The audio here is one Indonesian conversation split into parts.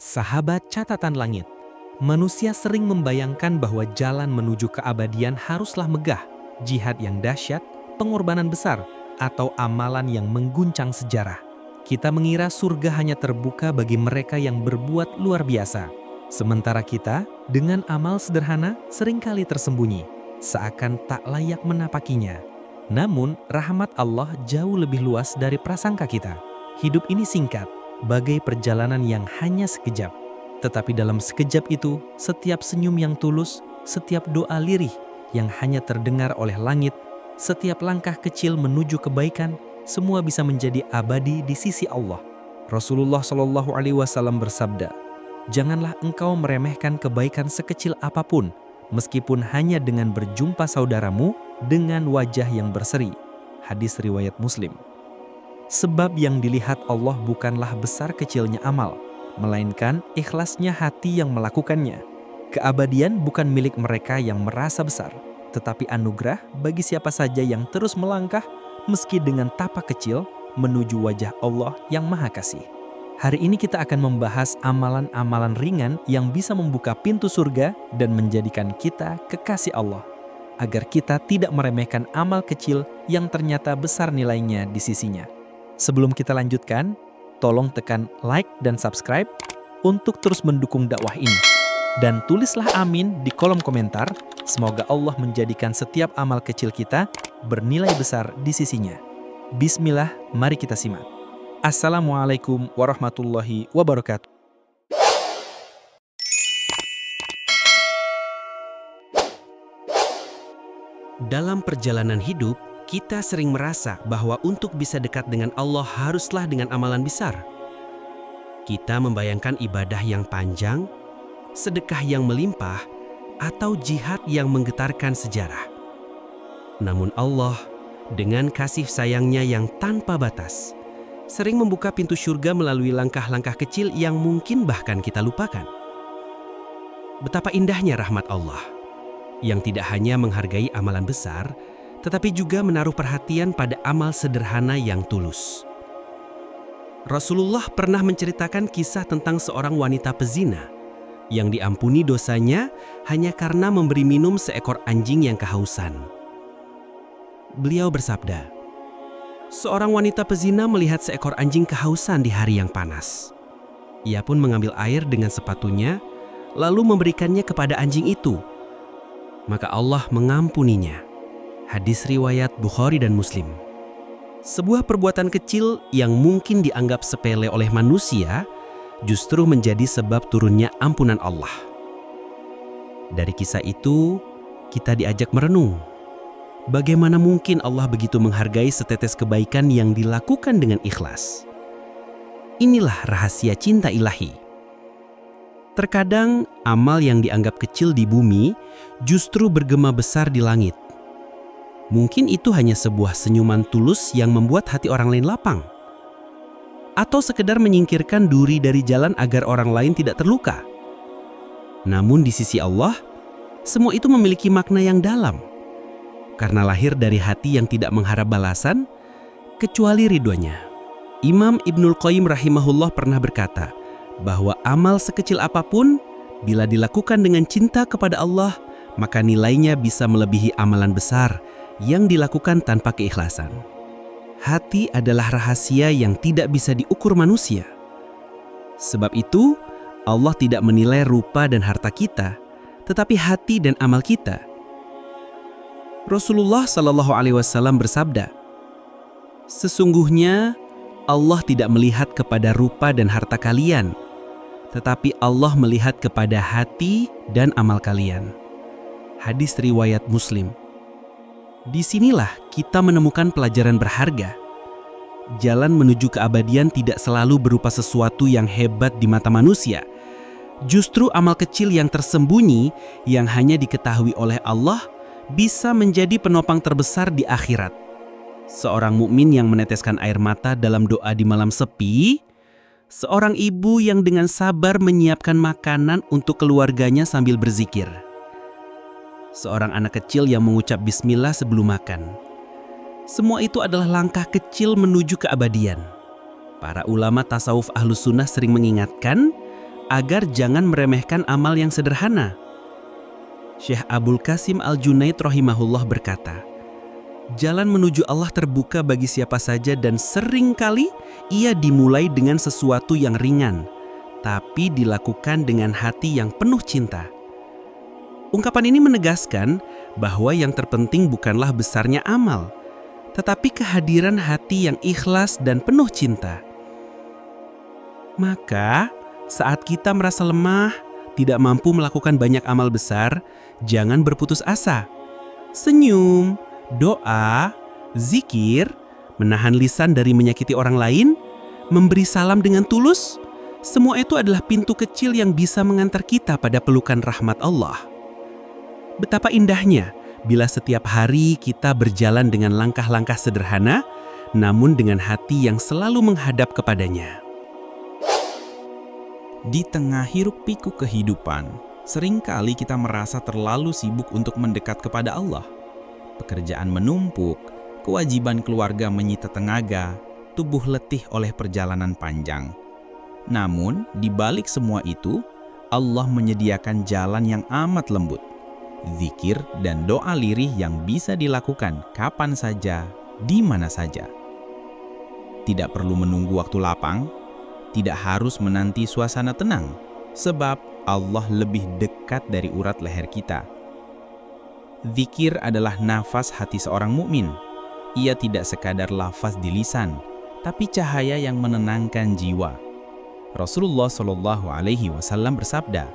Sahabat catatan langit, manusia sering membayangkan bahwa jalan menuju keabadian haruslah megah, jihad yang dahsyat, pengorbanan besar, atau amalan yang mengguncang sejarah. Kita mengira surga hanya terbuka bagi mereka yang berbuat luar biasa. Sementara kita, dengan amal sederhana, seringkali tersembunyi, seakan tak layak menapakinya. Namun, rahmat Allah jauh lebih luas dari prasangka kita. Hidup ini singkat, bagai perjalanan yang hanya sekejap. Tetapi dalam sekejap itu, setiap senyum yang tulus, setiap doa lirih yang hanya terdengar oleh langit, setiap langkah kecil menuju kebaikan, semua bisa menjadi abadi di sisi Allah. Rasulullah SAW bersabda, "Janganlah engkau meremehkan kebaikan sekecil apapun, meskipun hanya dengan berjumpa saudaramu dengan wajah yang berseri." Hadis riwayat Muslim. Sebab yang dilihat Allah bukanlah besar kecilnya amal, melainkan ikhlasnya hati yang melakukannya. Keabadian bukan milik mereka yang merasa besar, tetapi anugerah bagi siapa saja yang terus melangkah, meski dengan tapak kecil, menuju wajah Allah yang Maha Kasih. Hari ini kita akan membahas amalan-amalan ringan yang bisa membuka pintu surga dan menjadikan kita kekasih Allah, agar kita tidak meremehkan amal kecil yang ternyata besar nilainya di sisinya. Sebelum kita lanjutkan, tolong tekan like dan subscribe untuk terus mendukung dakwah ini. Dan tulislah amin di kolom komentar, semoga Allah menjadikan setiap amal kecil kita bernilai besar di sisinya. Bismillah, mari kita simak. Assalamualaikum warahmatullahi wabarakatuh. Dalam perjalanan hidup, kita sering merasa bahwa untuk bisa dekat dengan Allah haruslah dengan amalan besar. Kita membayangkan ibadah yang panjang, sedekah yang melimpah, atau jihad yang menggetarkan sejarah. Namun Allah, dengan kasih sayangnya yang tanpa batas, sering membuka pintu surga melalui langkah-langkah kecil yang mungkin bahkan kita lupakan. Betapa indahnya rahmat Allah, yang tidak hanya menghargai amalan besar, tetapi juga menaruh perhatian pada amal sederhana yang tulus. Rasulullah pernah menceritakan kisah tentang seorang wanita pezina yang diampuni dosanya hanya karena memberi minum seekor anjing yang kehausan. Beliau bersabda, "Seorang wanita pezina melihat seekor anjing kehausan di hari yang panas. Ia pun mengambil air dengan sepatunya, lalu memberikannya kepada anjing itu. Maka Allah mengampuninya." Hadis riwayat Bukhari dan Muslim. Sebuah perbuatan kecil yang mungkin dianggap sepele oleh manusia justru menjadi sebab turunnya ampunan Allah. Dari kisah itu, kita diajak merenung. Bagaimana mungkin Allah begitu menghargai setetes kebaikan yang dilakukan dengan ikhlas? Inilah rahasia cinta ilahi. Terkadang, amal yang dianggap kecil di bumi justru bergema besar di langit. Mungkin itu hanya sebuah senyuman tulus yang membuat hati orang lain lapang. Atau sekedar menyingkirkan duri dari jalan agar orang lain tidak terluka. Namun di sisi Allah, semua itu memiliki makna yang dalam. Karena lahir dari hati yang tidak mengharap balasan, kecuali ridhonya. Imam Ibnul Qayyim rahimahullah pernah berkata, bahwa amal sekecil apapun, bila dilakukan dengan cinta kepada Allah, maka nilainya bisa melebihi amalan besar yang dilakukan tanpa keikhlasan. Hati adalah rahasia yang tidak bisa diukur manusia. Sebab itu, Allah tidak menilai rupa dan harta kita, tetapi hati dan amal kita. Rasulullah SAW bersabda, "Sesungguhnya Allah tidak melihat kepada rupa dan harta kalian, tetapi Allah melihat kepada hati dan amal kalian." Hadis riwayat Muslim. Disinilah kita menemukan pelajaran berharga. Jalan menuju keabadian tidak selalu berupa sesuatu yang hebat di mata manusia. Justru amal kecil yang tersembunyi, yang hanya diketahui oleh Allah, bisa menjadi penopang terbesar di akhirat. Seorang mukmin yang meneteskan air mata dalam doa di malam sepi, seorang ibu yang dengan sabar menyiapkan makanan untuk keluarganya sambil berzikir, seorang anak kecil yang mengucap bismillah sebelum makan. Semua itu adalah langkah kecil menuju keabadian. Para ulama tasawuf Ahlus Sunnah sering mengingatkan, agar jangan meremehkan amal yang sederhana. Syekh Abdul Qasim Al-Junaid rahimahullah berkata, jalan menuju Allah terbuka bagi siapa saja dan seringkali ia dimulai dengan sesuatu yang ringan, tapi dilakukan dengan hati yang penuh cinta. Ungkapan ini menegaskan bahwa yang terpenting bukanlah besarnya amal, tetapi kehadiran hati yang ikhlas dan penuh cinta. Maka, saat kita merasa lemah, tidak mampu melakukan banyak amal besar, jangan berputus asa. Senyum, doa, zikir, menahan lisan dari menyakiti orang lain, memberi salam dengan tulus, semua itu adalah pintu kecil yang bisa mengantar kita pada pelukan rahmat Allah. Betapa indahnya bila setiap hari kita berjalan dengan langkah-langkah sederhana, namun dengan hati yang selalu menghadap kepadanya. Di tengah hiruk-pikuk kehidupan, seringkali kita merasa terlalu sibuk untuk mendekat kepada Allah. Pekerjaan menumpuk, kewajiban keluarga menyita tenaga, tubuh letih oleh perjalanan panjang. Namun, di balik semua itu, Allah menyediakan jalan yang amat lembut. Zikir dan doa lirih yang bisa dilakukan kapan saja, di mana saja. Tidak perlu menunggu waktu lapang, tidak harus menanti suasana tenang, sebab Allah lebih dekat dari urat leher kita. Zikir adalah nafas hati seorang mukmin. Ia tidak sekadar lafaz di lisan, tapi cahaya yang menenangkan jiwa. Rasulullah SAW bersabda,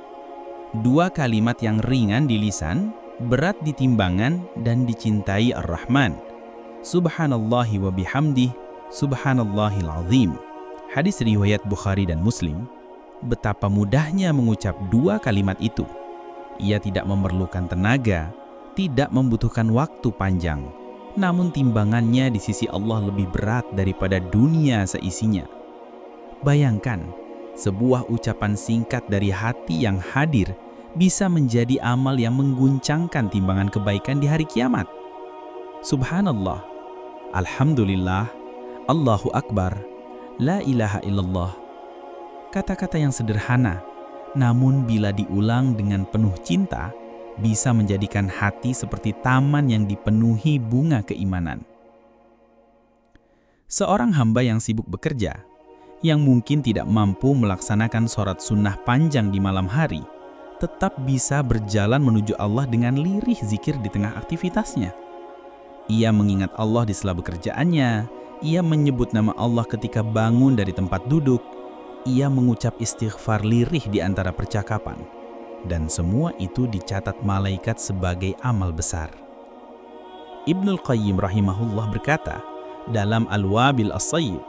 dua kalimat yang ringan di lisan, berat di timbangan dan dicintai Ar-Rahman. Subhanallahi wa bihamdih, subhanallahil azim. Hadis riwayat Bukhari dan Muslim. Betapa mudahnya mengucap dua kalimat itu. Ia tidak memerlukan tenaga, tidak membutuhkan waktu panjang, namun timbangannya di sisi Allah lebih berat daripada dunia seisinya. Bayangkan, sebuah ucapan singkat dari hati yang hadir bisa menjadi amal yang mengguncangkan timbangan kebaikan di hari kiamat. Subhanallah, Alhamdulillah, Allahu Akbar, La ilaha illallah. Kata-kata yang sederhana, namun bila diulang dengan penuh cinta, bisa menjadikan hati seperti taman yang dipenuhi bunga keimanan. Seorang hamba yang sibuk bekerja, yang mungkin tidak mampu melaksanakan sholat sunnah panjang di malam hari, tetap bisa berjalan menuju Allah dengan lirih zikir di tengah aktivitasnya. Ia mengingat Allah di sela bekerjaannya, ia menyebut nama Allah ketika bangun dari tempat duduk, ia mengucap istighfar lirih di antara percakapan, dan semua itu dicatat malaikat sebagai amal besar. Ibnul Qayyim rahimahullah berkata dalam Al-Wabil As-Sayyib,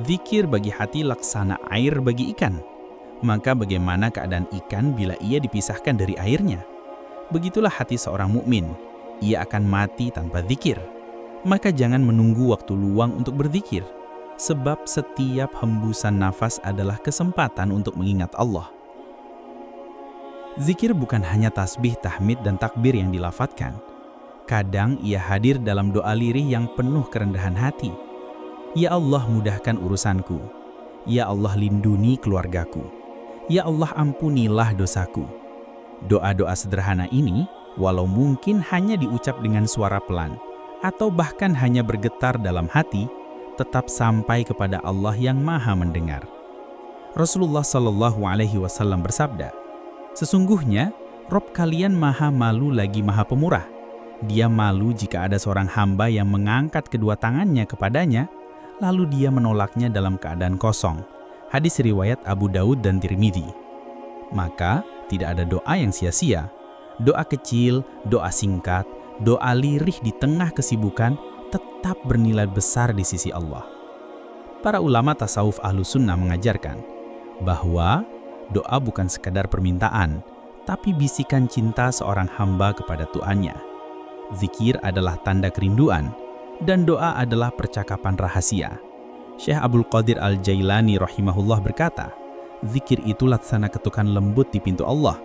zikir bagi hati laksana air bagi ikan. Maka bagaimana keadaan ikan bila ia dipisahkan dari airnya? Begitulah hati seorang mukmin, ia akan mati tanpa zikir. Maka jangan menunggu waktu luang untuk berzikir, sebab setiap hembusan nafas adalah kesempatan untuk mengingat Allah. Zikir bukan hanya tasbih, tahmid, dan takbir yang dilafatkan. Kadang ia hadir dalam doa lirih yang penuh kerendahan hati. Ya Allah, mudahkan urusanku. Ya Allah, lindungi keluargaku. Ya Allah, ampunilah dosaku. Doa-doa sederhana ini, walau mungkin hanya diucap dengan suara pelan, atau bahkan hanya bergetar dalam hati, tetap sampai kepada Allah yang Maha Mendengar. Rasulullah SAW bersabda, sesungguhnya Rob kalian Maha Malu lagi Maha Pemurah. Dia malu jika ada seorang hamba yang mengangkat kedua tangannya kepadanya, lalu dia menolaknya dalam keadaan kosong. Hadis riwayat Abu Daud dan Tirmidzi. Maka tidak ada doa yang sia-sia. Doa kecil, doa singkat, doa lirih di tengah kesibukan tetap bernilai besar di sisi Allah. Para ulama tasawuf Ahlus Sunnah mengajarkan bahwa doa bukan sekadar permintaan, tapi bisikan cinta seorang hamba kepada Tuhannya. Zikir adalah tanda kerinduan, dan doa adalah percakapan rahasia. Syekh Abdul Qadir Al-Jailani rahimahullah berkata, zikir itu laksana ketukan lembut di pintu Allah.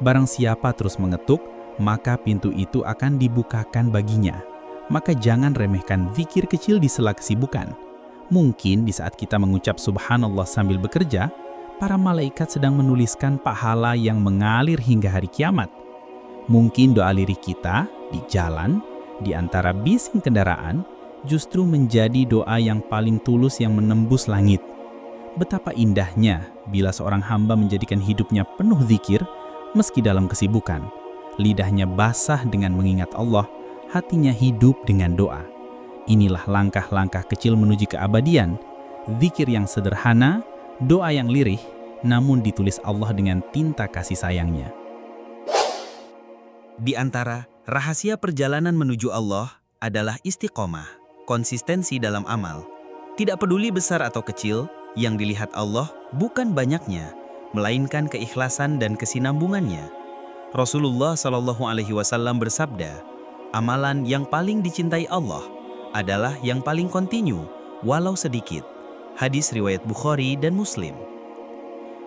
Barang siapa terus mengetuk, maka pintu itu akan dibukakan baginya. Maka jangan remehkan zikir kecil di sela kesibukan. Mungkin di saat kita mengucap subhanallah sambil bekerja, para malaikat sedang menuliskan pahala yang mengalir hingga hari kiamat. Mungkin doa lirih kita di jalan, di antara bising kendaraan, justru menjadi doa yang paling tulus yang menembus langit. Betapa indahnya bila seorang hamba menjadikan hidupnya penuh zikir meski dalam kesibukan. Lidahnya basah dengan mengingat Allah, hatinya hidup dengan doa. Inilah langkah-langkah kecil menuju keabadian. Zikir yang sederhana, doa yang lirih, namun ditulis Allah dengan tinta kasih sayangnya. Di antara rahasia perjalanan menuju Allah adalah istiqomah, konsistensi dalam amal. Tidak peduli besar atau kecil, yang dilihat Allah bukan banyaknya, melainkan keikhlasan dan kesinambungannya. Rasulullah SAW bersabda, amalan yang paling dicintai Allah adalah yang paling kontinu, walau sedikit. Hadis riwayat Bukhari dan Muslim.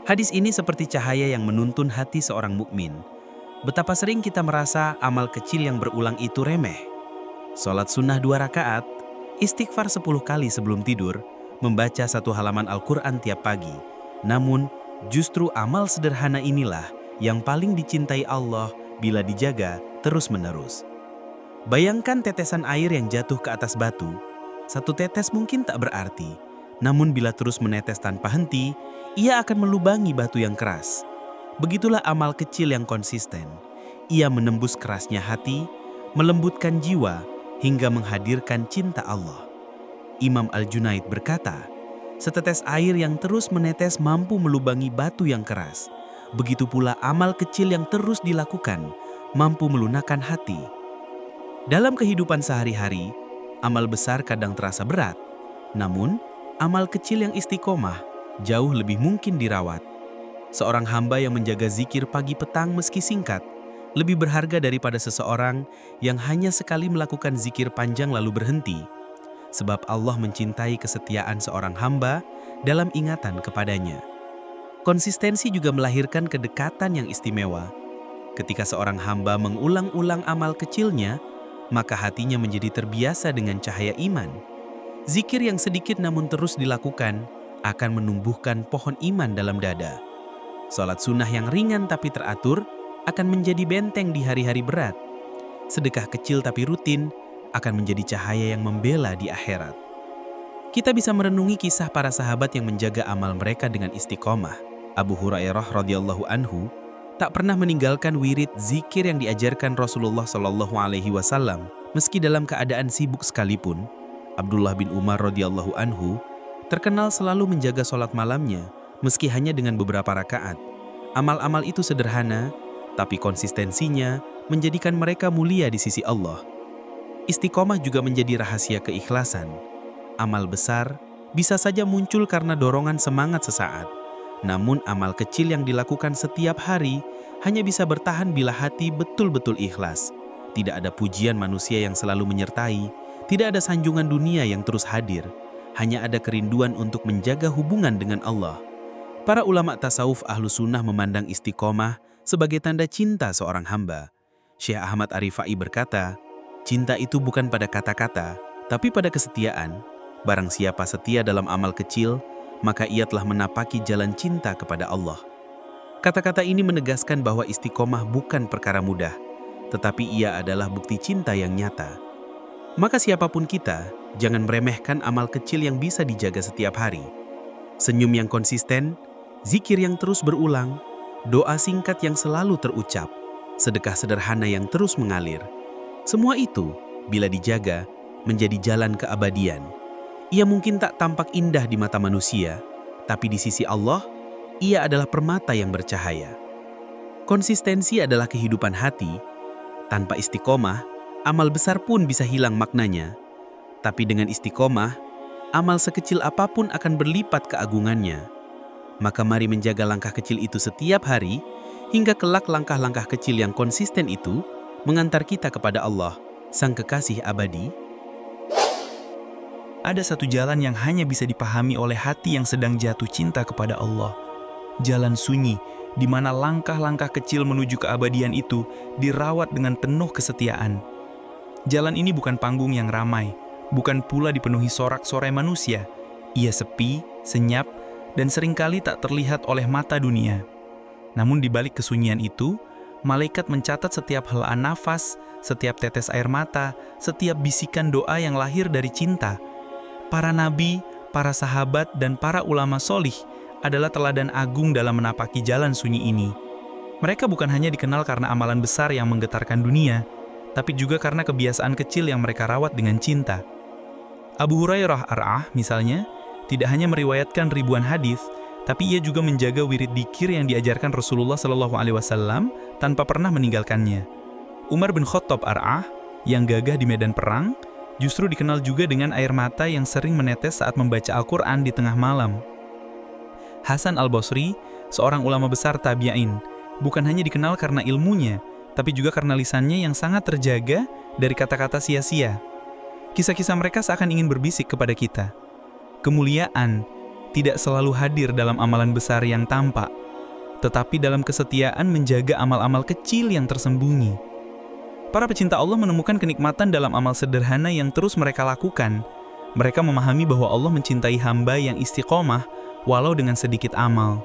Hadis ini seperti cahaya yang menuntun hati seorang mukmin. Betapa sering kita merasa amal kecil yang berulang itu remeh. Sholat sunnah 2 rakaat, istighfar 10 kali sebelum tidur, membaca 1 halaman Al-Quran tiap pagi. Namun, justru amal sederhana inilah yang paling dicintai Allah bila dijaga terus-menerus. Bayangkan tetesan air yang jatuh ke atas batu. 1 tetes mungkin tak berarti, namun bila terus menetes tanpa henti, ia akan melubangi batu yang keras. Begitulah amal kecil yang konsisten. Ia menembus kerasnya hati, melembutkan jiwa, hingga menghadirkan cinta Allah. Imam Al-Junaid berkata, setetes air yang terus menetes mampu melubangi batu yang keras. Begitu pula amal kecil yang terus dilakukan, mampu melunakkan hati. Dalam kehidupan sehari-hari, amal besar kadang terasa berat. Namun, amal kecil yang istiqomah jauh lebih mungkin dirawat. Seorang hamba yang menjaga zikir pagi petang meski singkat, lebih berharga daripada seseorang yang hanya sekali melakukan zikir panjang lalu berhenti. Sebab Allah mencintai kesetiaan seorang hamba dalam ingatan kepadanya. Konsistensi juga melahirkan kedekatan yang istimewa. Ketika seorang hamba mengulang-ulang amal kecilnya, maka hatinya menjadi terbiasa dengan cahaya iman. Zikir yang sedikit namun terus dilakukan akan menumbuhkan pohon iman dalam dada. Sholat sunnah yang ringan tapi teratur akan menjadi benteng di hari-hari berat. Sedekah kecil tapi rutin akan menjadi cahaya yang membela di akhirat. Kita bisa merenungi kisah para sahabat yang menjaga amal mereka dengan istiqomah. Abu Hurairah radhiyallahu anhu tak pernah meninggalkan wirid zikir yang diajarkan Rasulullah SAW meski dalam keadaan sibuk sekalipun. Abdullah bin Umar radhiyallahu anhu terkenal selalu menjaga sholat malamnya meski hanya dengan beberapa rakaat. Amal-amal itu sederhana, tapi konsistensinya menjadikan mereka mulia di sisi Allah. Istiqomah juga menjadi rahasia keikhlasan. Amal besar bisa saja muncul karena dorongan semangat sesaat. Namun amal kecil yang dilakukan setiap hari hanya bisa bertahan bila hati betul-betul ikhlas. Tidak ada pujian manusia yang selalu menyertai, tidak ada sanjungan dunia yang terus hadir. Hanya ada kerinduan untuk menjaga hubungan dengan Allah. Para ulama tasawuf ahlu sunnah memandang istiqomah sebagai tanda cinta seorang hamba. Syekh Ahmad Arifai berkata, cinta itu bukan pada kata-kata, tapi pada kesetiaan. Barang siapa setia dalam amal kecil, maka ia telah menapaki jalan cinta kepada Allah. Kata-kata ini menegaskan bahwa istiqomah bukan perkara mudah, tetapi ia adalah bukti cinta yang nyata. Maka siapapun kita, jangan meremehkan amal kecil yang bisa dijaga setiap hari. Senyum yang konsisten, zikir yang terus berulang, doa singkat yang selalu terucap, sedekah sederhana yang terus mengalir. Semua itu, bila dijaga, menjadi jalan keabadian. Ia mungkin tak tampak indah di mata manusia, tapi di sisi Allah, ia adalah permata yang bercahaya. Konsistensi adalah kehidupan hati. Tanpa istiqomah, amal besar pun bisa hilang maknanya. Tapi dengan istiqomah, amal sekecil apapun akan berlipat keagungannya. Maka mari menjaga langkah kecil itu setiap hari, hingga kelak langkah-langkah kecil yang konsisten itu mengantar kita kepada Allah, Sang Kekasih Abadi. Ada satu jalan yang hanya bisa dipahami oleh hati yang sedang jatuh cinta kepada Allah. Jalan sunyi, di mana langkah-langkah kecil menuju keabadian itu dirawat dengan penuh kesetiaan. Jalan ini bukan panggung yang ramai, bukan pula dipenuhi sorak-sorai manusia. Ia sepi, senyap, dan seringkali tak terlihat oleh mata dunia. Namun di balik kesunyian itu, malaikat mencatat setiap helaan nafas, setiap tetes air mata, setiap bisikan doa yang lahir dari cinta. Para nabi, para sahabat, dan para ulama solih adalah teladan agung dalam menapaki jalan sunyi ini. Mereka bukan hanya dikenal karena amalan besar yang menggetarkan dunia, tapi juga karena kebiasaan kecil yang mereka rawat dengan cinta. Abu Hurairah Ar-Ah misalnya, tidak hanya meriwayatkan ribuan hadis, tapi ia juga menjaga wirid dzikir yang diajarkan Rasulullah SAW tanpa pernah meninggalkannya. Umar bin Khattab Ar-Ah, yang gagah di medan perang, justru dikenal juga dengan air mata yang sering menetes saat membaca Al-Quran di tengah malam. Hasan Al-Basri, seorang ulama besar tabi'in, bukan hanya dikenal karena ilmunya, tapi juga karena lisannya yang sangat terjaga dari kata-kata sia-sia. Kisah-kisah mereka seakan ingin berbisik kepada kita. Kemuliaan tidak selalu hadir dalam amalan besar yang tampak, tetapi dalam kesetiaan menjaga amal-amal kecil yang tersembunyi. Para pecinta Allah menemukan kenikmatan dalam amal sederhana yang terus mereka lakukan. Mereka memahami bahwa Allah mencintai hamba yang istiqomah walau dengan sedikit amal.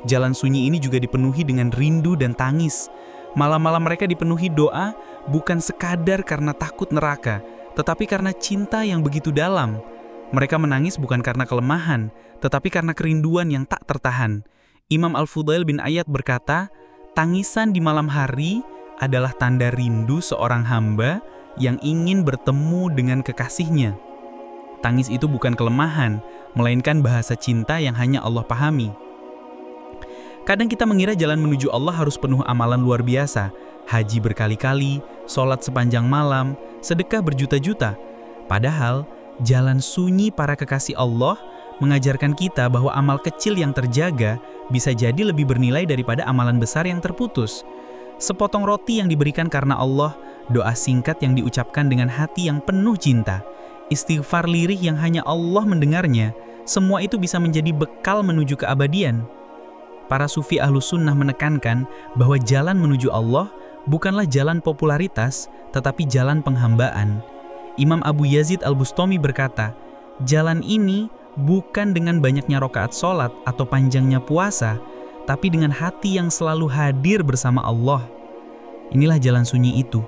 Jalan sunyi ini juga dipenuhi dengan rindu dan tangis. Malam-malam mereka dipenuhi doa bukan sekadar karena takut neraka, tetapi karena cinta yang begitu dalam. Mereka menangis bukan karena kelemahan, tetapi karena kerinduan yang tak tertahan. Imam Al-Fudail bin Iyad berkata, tangisan di malam hari adalah tanda rindu seorang hamba yang ingin bertemu dengan kekasihnya. Tangis itu bukan kelemahan, melainkan bahasa cinta yang hanya Allah pahami. Kadang kita mengira jalan menuju Allah harus penuh amalan luar biasa, haji berkali-kali, sholat sepanjang malam, sedekah berjuta-juta. Padahal, jalan sunyi para kekasih Allah mengajarkan kita bahwa amal kecil yang terjaga bisa jadi lebih bernilai daripada amalan besar yang terputus. Sepotong roti yang diberikan karena Allah, doa singkat yang diucapkan dengan hati yang penuh cinta, istighfar lirih yang hanya Allah mendengarnya, semua itu bisa menjadi bekal menuju keabadian. Para sufi Ahlus Sunnah menekankan bahwa jalan menuju Allah bukanlah jalan popularitas, tetapi jalan penghambaan. Imam Abu Yazid Al-Bustami berkata, jalan ini bukan dengan banyaknya rakaat sholat atau panjangnya puasa, tapi dengan hati yang selalu hadir bersama Allah. Inilah jalan sunyi itu,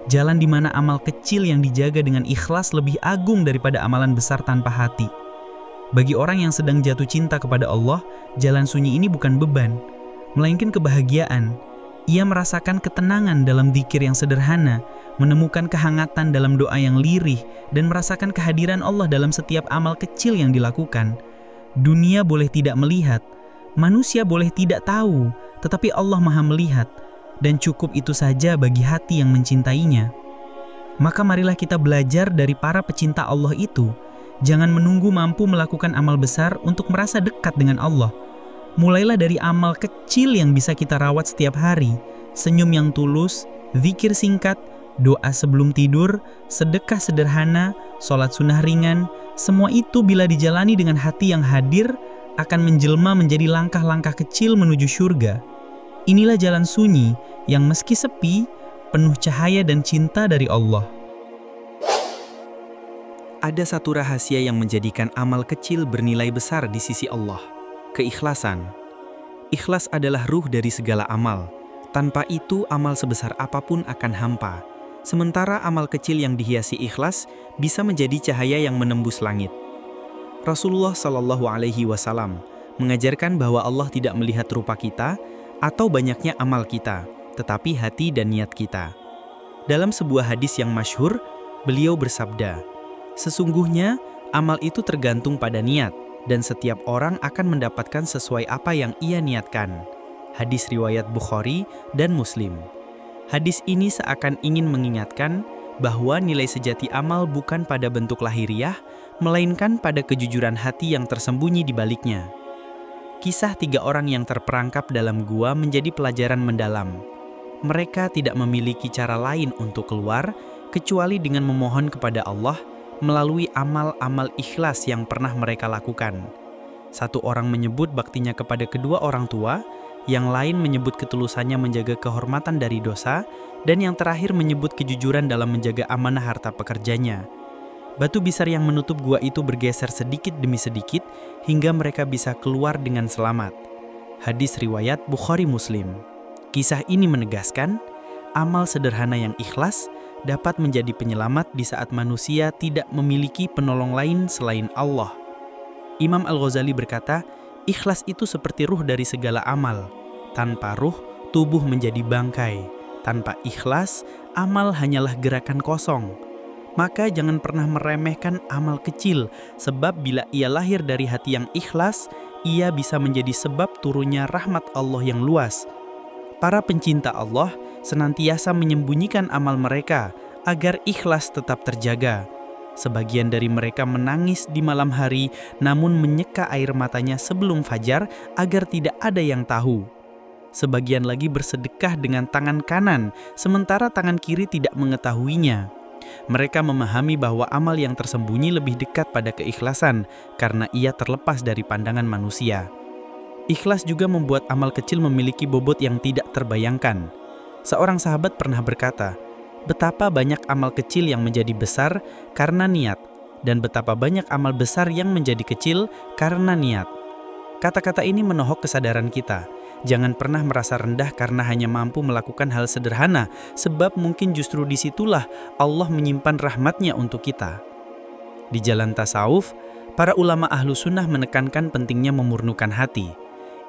jalan di mana amal kecil yang dijaga dengan ikhlas lebih agung daripada amalan besar tanpa hati. Bagi orang yang sedang jatuh cinta kepada Allah, jalan sunyi ini bukan beban, melainkan kebahagiaan. Ia merasakan ketenangan dalam dzikir yang sederhana, menemukan kehangatan dalam doa yang lirih, dan merasakan kehadiran Allah dalam setiap amal kecil yang dilakukan. Dunia boleh tidak melihat, manusia boleh tidak tahu, tetapi Allah Maha melihat, dan cukup itu saja bagi hati yang mencintainya. Maka marilah kita belajar dari para pecinta Allah itu. Jangan menunggu mampu melakukan amal besar untuk merasa dekat dengan Allah. Mulailah dari amal kecil yang bisa kita rawat setiap hari, senyum yang tulus, zikir singkat, doa sebelum tidur, sedekah sederhana, sholat sunnah ringan. Semua itu bila dijalani dengan hati yang hadir, akan menjelma menjadi langkah-langkah kecil menuju surga. Inilah jalan sunyi yang meski sepi, penuh cahaya dan cinta dari Allah. Ada satu rahasia yang menjadikan amal kecil bernilai besar di sisi Allah. Keikhlasan. Ikhlas adalah ruh dari segala amal. Tanpa itu, amal sebesar apapun akan hampa. Sementara amal kecil yang dihiasi ikhlas bisa menjadi cahaya yang menembus langit. Rasulullah SAW mengajarkan bahwa Allah tidak melihat rupa kita atau banyaknya amal kita, tetapi hati dan niat kita. Dalam sebuah hadis yang masyhur, beliau bersabda, sesungguhnya amal itu tergantung pada niat, dan setiap orang akan mendapatkan sesuai apa yang ia niatkan. Hadis riwayat Bukhari dan Muslim. Hadis ini seakan ingin mengingatkan bahwa nilai sejati amal bukan pada bentuk lahiriah, melainkan pada kejujuran hati yang tersembunyi di baliknya. Kisah 3 orang yang terperangkap dalam gua menjadi pelajaran mendalam. Mereka tidak memiliki cara lain untuk keluar, kecuali dengan memohon kepada Allah melalui amal-amal ikhlas yang pernah mereka lakukan. Satu orang menyebut baktinya kepada kedua orang tua, yang lain menyebut ketulusannya menjaga kehormatan dari dosa, dan yang terakhir menyebut kejujuran dalam menjaga amanah harta pekerjanya. Batu besar yang menutup gua itu bergeser sedikit demi sedikit hingga mereka bisa keluar dengan selamat. Hadis riwayat Bukhari Muslim. Kisah ini menegaskan, amal sederhana yang ikhlas dapat menjadi penyelamat di saat manusia tidak memiliki penolong lain selain Allah. Imam Al-Ghazali berkata, ikhlas itu seperti ruh dari segala amal. Tanpa ruh, tubuh menjadi bangkai. Tanpa ikhlas, amal hanyalah gerakan kosong. Maka jangan pernah meremehkan amal kecil, sebab bila ia lahir dari hati yang ikhlas, ia bisa menjadi sebab turunnya rahmat Allah yang luas. Para pencinta Allah senantiasa menyembunyikan amal mereka agar ikhlas tetap terjaga. Sebagian dari mereka menangis di malam hari, namun menyeka air matanya sebelum fajar agar tidak ada yang tahu. Sebagian lagi bersedekah dengan tangan kanan, sementara tangan kiri tidak mengetahuinya. Mereka memahami bahwa amal yang tersembunyi lebih dekat pada keikhlasan karena ia terlepas dari pandangan manusia. Ikhlas juga membuat amal kecil memiliki bobot yang tidak terbayangkan. Seorang sahabat pernah berkata, betapa banyak amal kecil yang menjadi besar karena niat, dan betapa banyak amal besar yang menjadi kecil karena niat. Kata-kata ini menohok kesadaran kita. Jangan pernah merasa rendah karena hanya mampu melakukan hal sederhana, sebab mungkin justru disitulah Allah menyimpan rahmatnya untuk kita. Di jalan tasawuf, para ulama ahlu sunnah menekankan pentingnya memurnukan hati.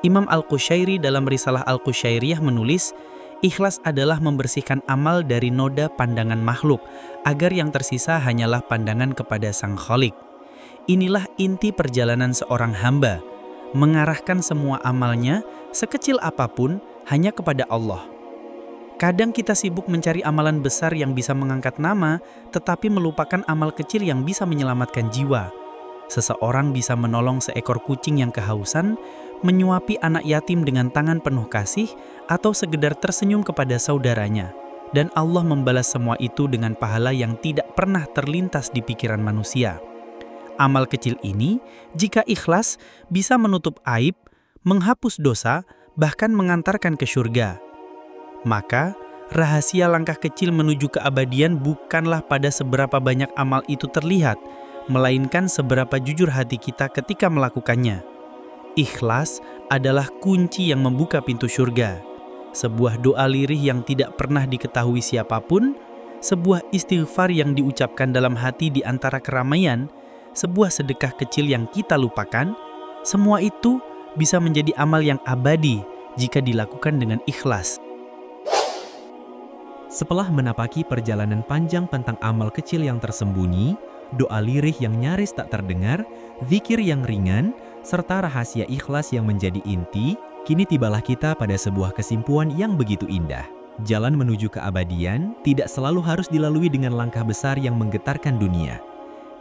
Imam Al-Qushairi dalam risalah Al-Qushairiyah menulis, ikhlas adalah membersihkan amal dari noda pandangan makhluk, agar yang tersisa hanyalah pandangan kepada Sang Khalik. Inilah inti perjalanan seorang hamba, mengarahkan semua amalnya, sekecil apapun, hanya kepada Allah. Kadang kita sibuk mencari amalan besar yang bisa mengangkat nama, tetapi melupakan amal kecil yang bisa menyelamatkan jiwa. Seseorang bisa menolong seekor kucing yang kehausan, menyuapi anak yatim dengan tangan penuh kasih, atau sekedar tersenyum kepada saudaranya. Dan Allah membalas semua itu dengan pahala yang tidak pernah terlintas di pikiran manusia. Amal kecil ini, jika ikhlas, bisa menutup aib, menghapus dosa, bahkan mengantarkan ke surga. Maka, rahasia langkah kecil menuju keabadian bukanlah pada seberapa banyak amal itu terlihat, melainkan seberapa jujur hati kita ketika melakukannya. Ikhlas adalah kunci yang membuka pintu surga. Sebuah doa lirih yang tidak pernah diketahui siapapun, sebuah istighfar yang diucapkan dalam hati di antara keramaian, sebuah sedekah kecil yang kita lupakan, semua itu bisa menjadi amal yang abadi jika dilakukan dengan ikhlas. Setelah menapaki perjalanan panjang tentang amal kecil yang tersembunyi, doa lirih yang nyaris tak terdengar, zikir yang ringan, serta rahasia ikhlas yang menjadi inti, kini tibalah kita pada sebuah kesimpulan yang begitu indah. Jalan menuju keabadian tidak selalu harus dilalui dengan langkah besar yang menggetarkan dunia.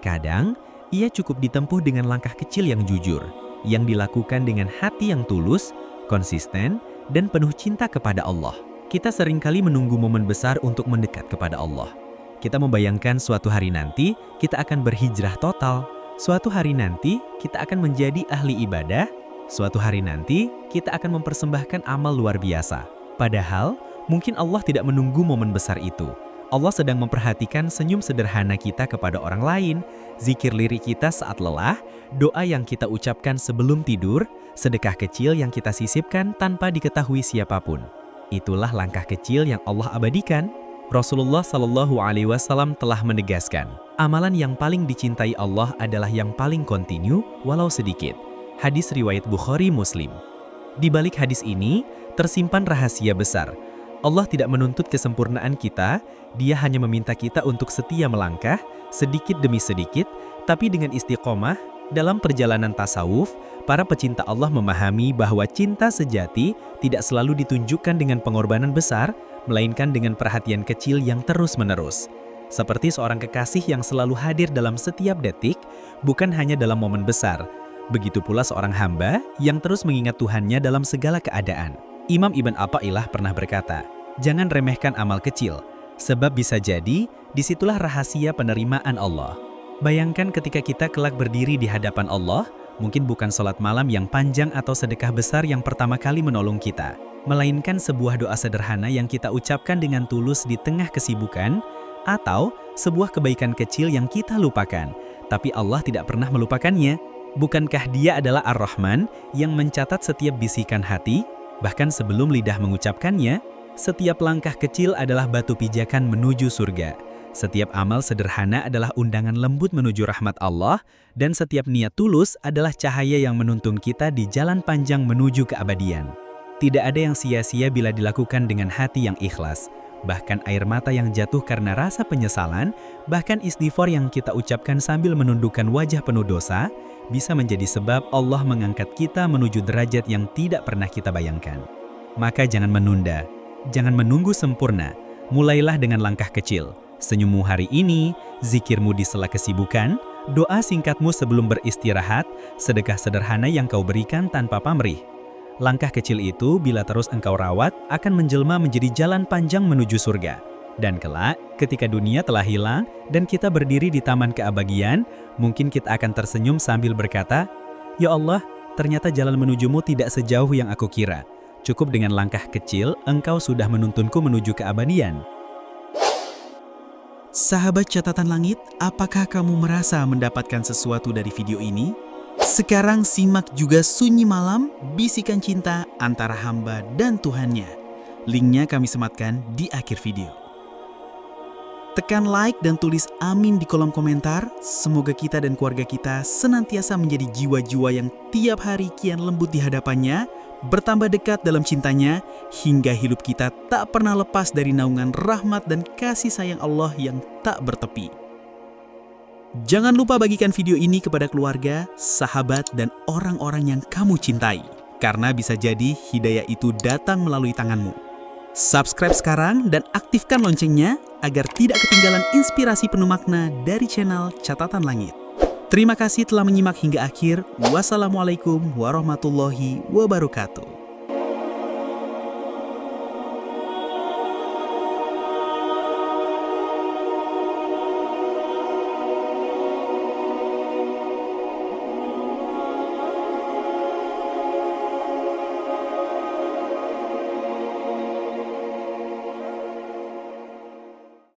Kadang, ia cukup ditempuh dengan langkah kecil yang jujur, yang dilakukan dengan hati yang tulus, konsisten, dan penuh cinta kepada Allah. Kita seringkali menunggu momen besar untuk mendekat kepada Allah. Kita membayangkan suatu hari nanti, kita akan berhijrah total. Suatu hari nanti, kita akan menjadi ahli ibadah. Suatu hari nanti, kita akan mempersembahkan amal luar biasa. Padahal, mungkin Allah tidak menunggu momen besar itu. Allah sedang memperhatikan senyum sederhana kita kepada orang lain, zikir lirik kita saat lelah, doa yang kita ucapkan sebelum tidur, sedekah kecil yang kita sisipkan tanpa diketahui siapapun. Itulah langkah kecil yang Allah abadikan. Rasulullah Shallallahu Alaihi Wasallam telah menegaskan, amalan yang paling dicintai Allah adalah yang paling kontinu, walau sedikit. Hadis riwayat Bukhari Muslim. Di balik hadis ini, tersimpan rahasia besar. Allah tidak menuntut kesempurnaan kita, Dia hanya meminta kita untuk setia melangkah, sedikit demi sedikit, tapi dengan istiqomah. Dalam perjalanan tasawuf, para pecinta Allah memahami bahwa cinta sejati tidak selalu ditunjukkan dengan pengorbanan besar, melainkan dengan perhatian kecil yang terus-menerus. Seperti seorang kekasih yang selalu hadir dalam setiap detik, bukan hanya dalam momen besar. Begitu pula seorang hamba yang terus mengingat Tuhannya dalam segala keadaan. Imam Ibn Atha'illah pernah berkata, jangan remehkan amal kecil, sebab bisa jadi disitulah rahasia penerimaan Allah. Bayangkan ketika kita kelak berdiri di hadapan Allah, mungkin bukan sholat malam yang panjang atau sedekah besar yang pertama kali menolong kita, melainkan sebuah doa sederhana yang kita ucapkan dengan tulus di tengah kesibukan, Atau sebuah kebaikan kecil yang kita lupakan, tapi Allah tidak pernah melupakannya. Bukankah Dia adalah Ar-Rahman yang mencatat setiap bisikan hati, bahkan sebelum lidah mengucapkannya? Setiap langkah kecil adalah batu pijakan menuju surga. Setiap amal sederhana adalah undangan lembut menuju rahmat Allah, dan setiap niat tulus adalah cahaya yang menuntun kita di jalan panjang menuju keabadian. Tidak ada yang sia-sia bila dilakukan dengan hati yang ikhlas. Bahkan air mata yang jatuh karena rasa penyesalan, bahkan istighfar yang kita ucapkan sambil menundukkan wajah penuh dosa, bisa menjadi sebab Allah mengangkat kita menuju derajat yang tidak pernah kita bayangkan. Maka jangan menunda, jangan menunggu sempurna, mulailah dengan langkah kecil. Senyummu hari ini, zikirmu di sela kesibukan, doa singkatmu sebelum beristirahat, sedekah sederhana yang kau berikan tanpa pamrih. Langkah kecil itu bila terus engkau rawat akan menjelma menjadi jalan panjang menuju surga. Dan kelak, ketika dunia telah hilang dan kita berdiri di taman keabadian, mungkin kita akan tersenyum sambil berkata, "Ya Allah, ternyata jalan menujumu tidak sejauh yang aku kira. Cukup dengan langkah kecil, engkau sudah menuntunku menuju keabadian." Sahabat catatan langit, apakah kamu merasa mendapatkan sesuatu dari video ini? Sekarang simak juga Sunyi Malam, bisikan cinta antara hamba dan Tuhannya. Linknya kami sematkan di akhir video. Tekan like dan tulis amin di kolom komentar. Semoga kita dan keluarga kita senantiasa menjadi jiwa-jiwa yang tiap hari kian lembut di hadapannya, bertambah dekat dalam cintanya, hingga hidup kita tak pernah lepas dari naungan rahmat dan kasih sayang Allah yang tak bertepi. Jangan lupa bagikan video ini kepada keluarga, sahabat, dan orang-orang yang kamu cintai, karena bisa jadi hidayah itu datang melalui tanganmu. Subscribe sekarang dan aktifkan loncengnya agar tidak ketinggalan inspirasi penuh makna dari channel Catatan Langit. Terima kasih telah menyimak hingga akhir. Wassalamualaikum warahmatullahi wabarakatuh.